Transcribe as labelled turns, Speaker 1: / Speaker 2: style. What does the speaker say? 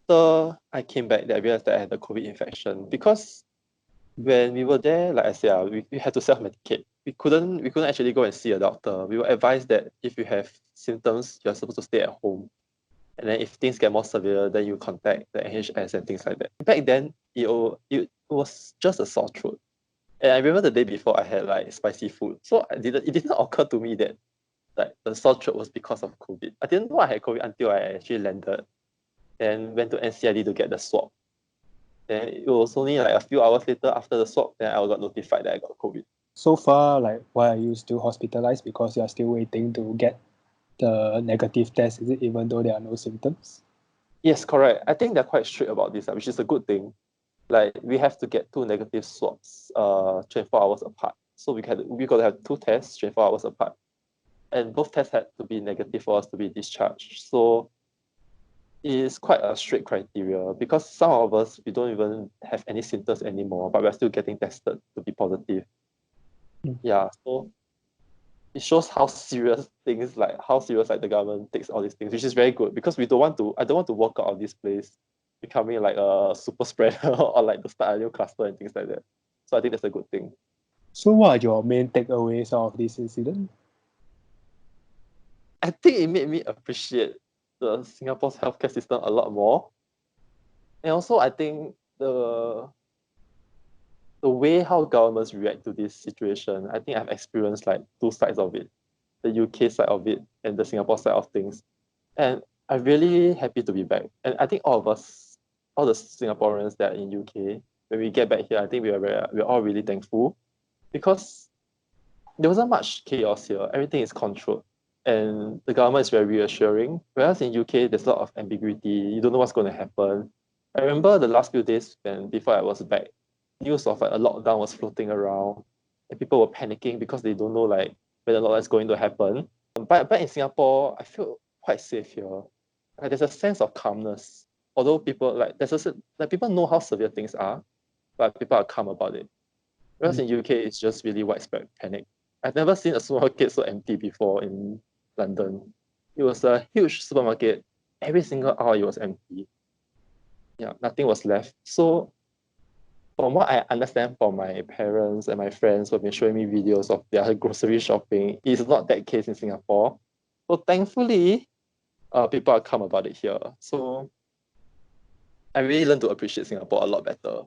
Speaker 1: after I came back, that I realized that I had the COVID infection. Because when we were there, like I said, we had to self-medicate. We couldn't actually go and see a doctor. We were advised that if you have symptoms, you're supposed to stay at home. And then if things get more severe, then you contact the NHS and things like that. Back then, it was just a sore throat. And I remember the day before I had like spicy food. So it didn't occur to me that like the sore throat was because of COVID. I didn't know I had COVID until I actually landed and went to NCID to get the swab. Then it was only like a few hours later after the swab, then I got notified that I got COVID.
Speaker 2: So far, like, why are you still hospitalized? Because you are still waiting to get the negative test, is it, even though there are no symptoms?
Speaker 1: Yes, correct. I think they're quite strict about this, which is a good thing. Like we have to get 2 negative swabs 24 hours apart. So we got to have 2 tests 24 hours apart. And both tests had to be negative for us to be discharged. So it is quite a strict criteria because some of us we don't even have any symptoms anymore, but we're still getting tested to be positive. Yeah, so it shows how serious the government takes all these things, which is very good because I don't want to walk out of this place becoming like a super spreader or like to start a new cluster and things like that. So I think that's a good thing.
Speaker 2: So what are your main takeaways of this incident?
Speaker 1: I think it made me appreciate the Singapore's healthcare system a lot more. And also I think the way how governments react to this situation, I think I've experienced like 2 sides of it. The UK side of it and the Singapore side of things. And I'm really happy to be back. And I think all of us, all the Singaporeans that are in UK, when we get back here, I think we're all really thankful because there wasn't much chaos here. Everything is controlled. And the government is very reassuring. Whereas in UK, there's a lot of ambiguity. You don't know what's going to happen. I remember the last few days before I was back, news of like a lockdown was floating around and people were panicking because they don't know like whether the lockdown is going to happen. But in Singapore, I feel quite safe here. Like, there's a sense of calmness. Although people people know how severe things are, but people are calm about it. Whereas in UK, it's just really widespread panic. I've never seen a supermarket so empty before in London. It was a huge supermarket. Every single hour it was empty. Yeah, nothing was left. So from what I understand from my parents and my friends who have been showing me videos of their grocery shopping, it's not that case in Singapore. So thankfully, people are calm about it here. So I really learned to appreciate Singapore a lot better.